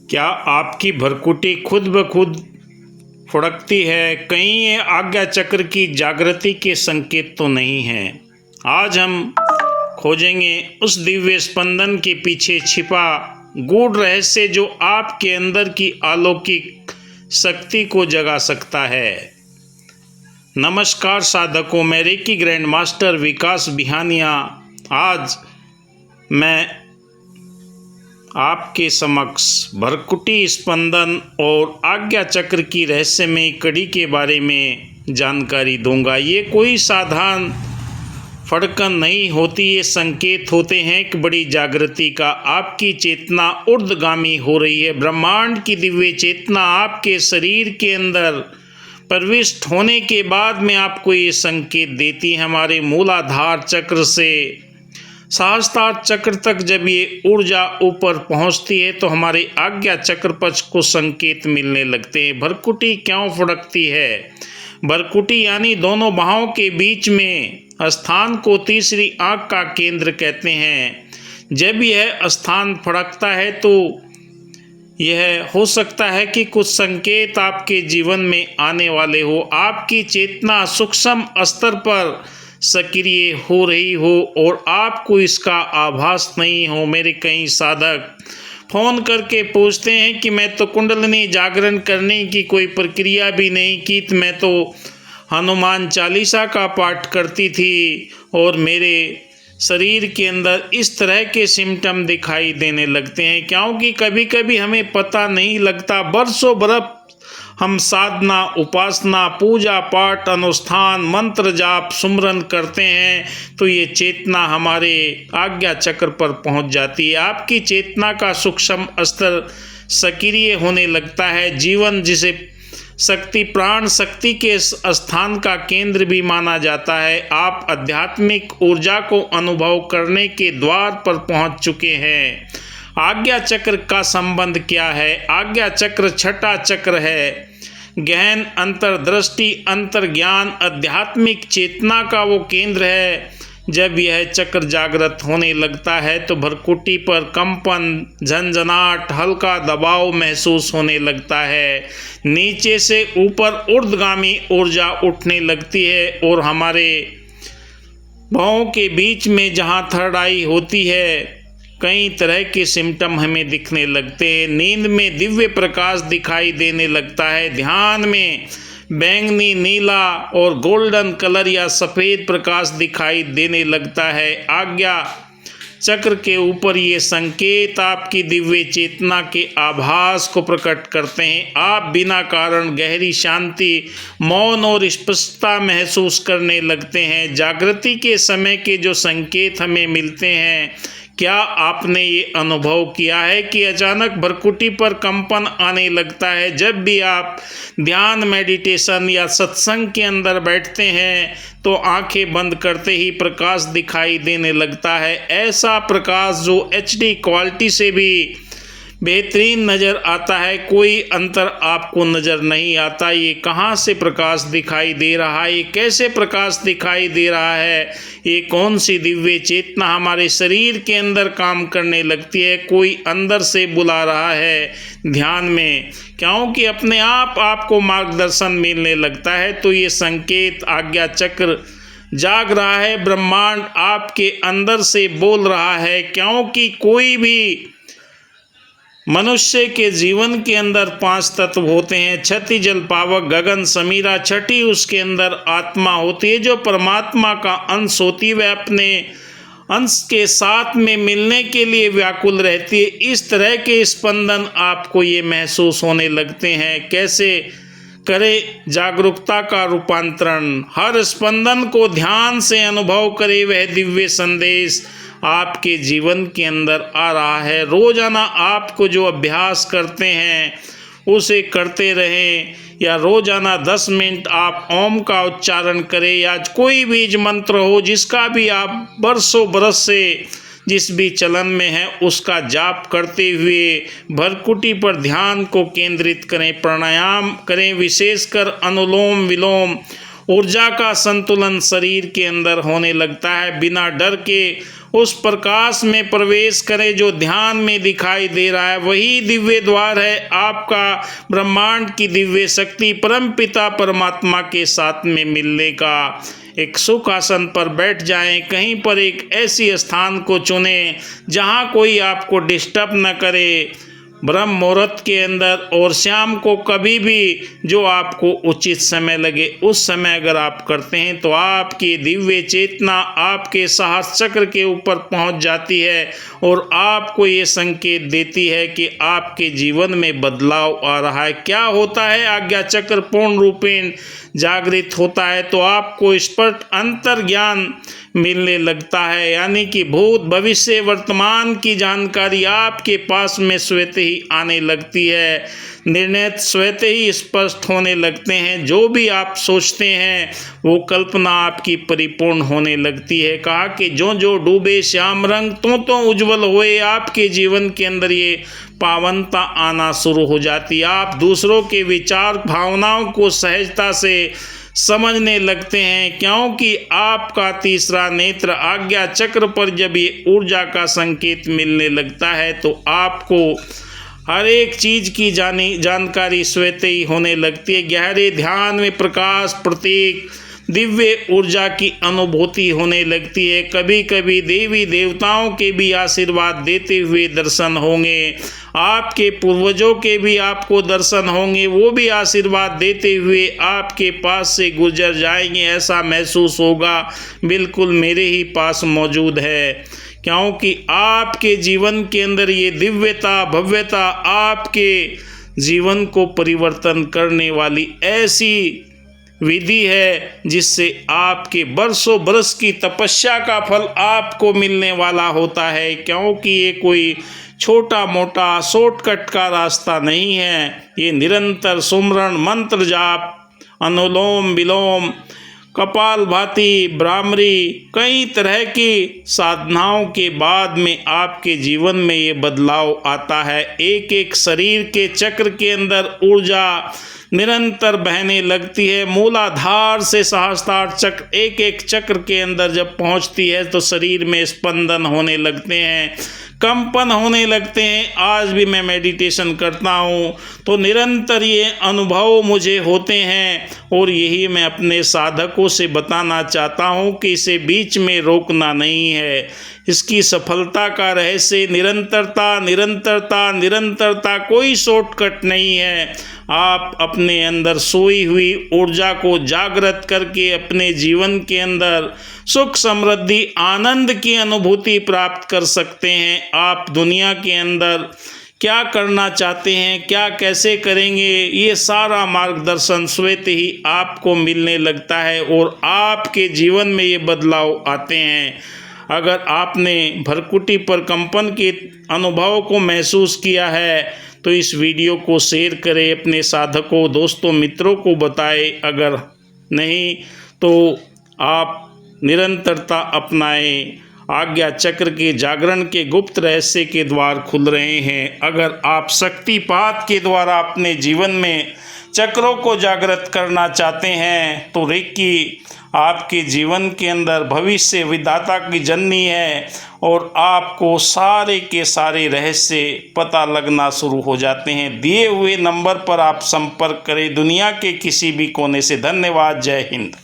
क्या आपकी भ्रुकुटी खुद ब खुद फुड़कती है? कहीं ये आज्ञा चक्र की जागृति के संकेत तो नहीं है? आज हम खोजेंगे उस दिव्य स्पंदन के पीछे छिपा गूढ़ रहस्य जो आपके अंदर की अलौकिक शक्ति को जगा सकता है। नमस्कार साधकों, मैं रेकी ग्रैंड मास्टर विकास बिहानिया आज मैं आपके समक्ष भ्रुकुटी स्पंदन और आज्ञा चक्र की रहस्यमय कड़ी के बारे में जानकारी दूंगा। ये कोई साधारण फड़कन नहीं होती, ये संकेत होते हैं एक बड़ी जागृति का। आपकी चेतना ऊर्ध्वगामी हो रही है। ब्रह्मांड की दिव्य चेतना आपके शरीर के अंदर प्रविष्ट होने के बाद में आपको ये संकेत देती है। हमारे मूलाधार चक्र से सहस्त्रार चक्र तक जब ये ऊर्जा ऊपर पहुंचती है तो हमारे आज्ञा चक्र पक्ष को संकेत मिलने लगते हैं। भ्रुकुटी क्यों फुड़कती है? भ्रुकुटी यानी दोनों बाहों के बीच में स्थान को तीसरी आंख का केंद्र कहते हैं। जब यह स्थान फड़कता है तो यह हो सकता है कि कुछ संकेत आपके जीवन में आने वाले हो। आपकी चेतना सूक्ष्म स्तर पर सक्रिय हो रही हो और आपको इसका आभास नहीं हो। मेरे कई साधक फ़ोन करके पूछते हैं कि मैं तो कुंडलिनी जागरण करने की कोई प्रक्रिया भी नहीं की, मैं तो हनुमान चालीसा का पाठ करती थी और मेरे शरीर के अंदर इस तरह के सिम्टम दिखाई देने लगते हैं। क्योंकि कभी कभी हमें पता नहीं लगता, बरसों बरस हम साधना, उपासना, पूजा पाठ, अनुष्ठान, मंत्र जाप, सुमरन करते हैं तो ये चेतना हमारे आज्ञा चक्र पर पहुंच जाती है। आपकी चेतना का सूक्ष्म स्तर सक्रिय होने लगता है। जीवन जिसे शक्ति, प्राण शक्ति के स्थान का केंद्र भी माना जाता है। आप आध्यात्मिक ऊर्जा को अनुभव करने के द्वार पर पहुंच चुके हैं। आज्ञा चक्र का संबंध क्या है? आज्ञा चक्र छठा चक्र है। गहन अंतर्दृष्टि, अंतर्ज्ञान, आध्यात्मिक चेतना का वो केंद्र है। जब यह चक्र जागृत होने लगता है तो भ्रुकुटी पर कंपन, झंझनाहट, हल्का दबाव महसूस होने लगता है। नीचे से ऊपर ऊर्ध्वगामी ऊर्जा उठने लगती है और हमारे बाहों के बीच में जहाँ थर्ड आई होती है कई तरह के सिम्टम हमें दिखने लगते हैं। नींद में दिव्य प्रकाश दिखाई देने लगता है। ध्यान में बैंगनी, नीला और गोल्डन कलर या सफ़ेद प्रकाश दिखाई देने लगता है। आज्ञा चक्र के ऊपर ये संकेत आपकी दिव्य चेतना के आभास को प्रकट करते हैं। आप बिना कारण गहरी शांति, मौन और स्पष्टता महसूस करने लगते हैं। जागृति के समय के जो संकेत हमें मिलते हैं, क्या आपने ये अनुभव किया है कि अचानक भ्रुकुटी पर कंपन आने लगता है? जब भी आप ध्यान, मेडिटेशन या सत्संग के अंदर बैठते हैं तो आंखें बंद करते ही प्रकाश दिखाई देने लगता है। ऐसा प्रकाश जो HD क्वालिटी से भी बेहतरीन नज़र आता है। कोई अंतर आपको नज़र नहीं आता। ये कहाँ से प्रकाश दिखाई दे रहा है? ये कैसे प्रकाश दिखाई दे रहा है? ये कौन सी दिव्य चेतना हमारे शरीर के अंदर काम करने लगती है? कोई अंदर से बुला रहा है ध्यान में, क्योंकि अपने आप आपको मार्गदर्शन मिलने लगता है। तो ये संकेत आज्ञा चक्र जाग रहा है। ब्रह्मांड आपके अंदर से बोल रहा है। क्योंकि कोई भी मनुष्य के जीवन के अंदर 5 तत्व होते हैं: छति, जल, पावक, गगन, समीरा। छठी उसके अंदर आत्मा होती है जो परमात्मा का अंश होती है। वह अपने अंश के साथ में मिलने के लिए व्याकुल रहती है। इस तरह के स्पंदन आपको ये महसूस होने लगते हैं। कैसे करे जागरूकता का रूपांतरण? हर स्पंदन को ध्यान से अनुभव करे। वह दिव्य संदेश आपके जीवन के अंदर आ रहा है। रोजाना आपको जो अभ्यास करते हैं उसे करते रहें, या रोजाना 10 मिनट आप ओम का उच्चारण करें, या कोई बीज मंत्र हो जिसका भी आप बरसों बरस से जिस भी चलन में है उसका जाप करते हुए भ्रुकुटी पर ध्यान को केंद्रित करें। प्राणायाम करें, विशेषकर अनुलोम विलोम। ऊर्जा का संतुलन शरीर के अंदर होने लगता है। बिना डर के उस प्रकाश में प्रवेश करें जो ध्यान में दिखाई दे रहा है। वही दिव्य द्वार है आपका ब्रह्मांड की दिव्य शक्ति परमपिता परमात्मा के साथ में मिलने का। एक सुख आसन पर बैठ जाएं, कहीं पर एक ऐसी स्थान को चुनें जहां कोई आपको डिस्टर्ब न करे, ब्रह्म मुहूर्त के अंदर और शाम को कभी भी जो आपको उचित समय लगे उस समय अगर आप करते हैं तो आपकी दिव्य चेतना आपके सहस्त्र चक्र के ऊपर पहुंच जाती है और आपको ये संकेत देती है कि आपके जीवन में बदलाव आ रहा है। क्या होता है, आज्ञा चक्र पूर्ण रूपेण जागृत होता है तो आपको स्पष्ट अंतर ज्ञान मिलने लगता है, यानी कि भूत भविष्य वर्तमान की जानकारी आपके पास में स्वतः ही आने लगती है। निर्णय स्वतः ही स्पष्ट होने लगते हैं। जो भी आप सोचते हैं वो कल्पना आपकी परिपूर्ण होने लगती है। कहा कि जो जो डूबे श्याम रंग तो उज्जवल होए, आपके जीवन के अंदर ये पावनता आना शुरू हो जाती है। आप दूसरों के विचार भावनाओं को सहजता से समझने लगते हैं, क्योंकि आपका तीसरा नेत्र आज्ञा चक्र पर जब ये ऊर्जा का संकेत मिलने लगता है तो आपको हर एक चीज की जानकारी स्वतः ही होने लगती है। गहरे ध्यान में प्रकाश प्रतीक दिव्य ऊर्जा की अनुभूति होने लगती है। कभी कभी देवी देवताओं के भी आशीर्वाद देते हुए दर्शन होंगे, आपके पूर्वजों के भी आपको दर्शन होंगे, वो भी आशीर्वाद देते हुए आपके पास से गुजर जाएंगे। ऐसा महसूस होगा बिल्कुल मेरे ही पास मौजूद है, क्योंकि आपके जीवन के अंदर ये दिव्यता भव्यता आपके जीवन को परिवर्तन करने वाली ऐसी विधि है जिससे आपके बरसों बरस की तपस्या का फल आपको मिलने वाला होता है। क्योंकि ये कोई छोटा मोटा शॉर्टकट का रास्ता नहीं है, ये निरंतर सुमरण मंत्र जाप अनुलोम विलोम कपालभाति भ्रामरी कई तरह की साधनाओं के बाद में आपके जीवन में ये बदलाव आता है। एक एक शरीर के चक्र के अंदर ऊर्जा निरंतर बहने लगती है। मूलाधार से सहस्त्रार चक्र एक एक चक्र के अंदर जब पहुंचती है तो शरीर में स्पंदन होने लगते हैं, कंपन होने लगते हैं। आज भी मैं मेडिटेशन करता हूँ तो निरंतर ये अनुभव मुझे होते हैं और यही मैं अपने साधकों से बताना चाहता हूँ कि इसे बीच में रोकना नहीं है। इसकी सफलता का रहस्य निरंतरता निरंतरता निरंतरता, कोई शॉर्टकट नहीं है। आप अपने अंदर सोई हुई ऊर्जा को जागृत करके अपने जीवन के अंदर सुख समृद्धि आनंद की अनुभूति प्राप्त कर सकते हैं। आप दुनिया के अंदर क्या करना चाहते हैं, क्या कैसे करेंगे, ये सारा मार्गदर्शन स्वतः ही आपको मिलने लगता है और आपके जीवन में ये बदलाव आते हैं। अगर आपने भरकुटी पर कंपन के अनुभव को महसूस किया है तो इस वीडियो को शेयर करें, अपने साधकों दोस्तों मित्रों को बताएं। अगर नहीं तो आप निरंतरता अपनाएं। आज्ञा चक्र के जागरण के गुप्त रहस्य के द्वार खुल रहे हैं। अगर आप शक्तिपात के द्वारा अपने जीवन में चक्रों को जागृत करना चाहते हैं तो रेकी आपके जीवन के अंदर भविष्य विधाता की जननी है और आपको सारे के सारे रहस्य पता लगना शुरू हो जाते हैं। दिए हुए नंबर पर आप संपर्क करें। दुनिया के किसी भी कोने से। धन्यवाद। जय हिंद।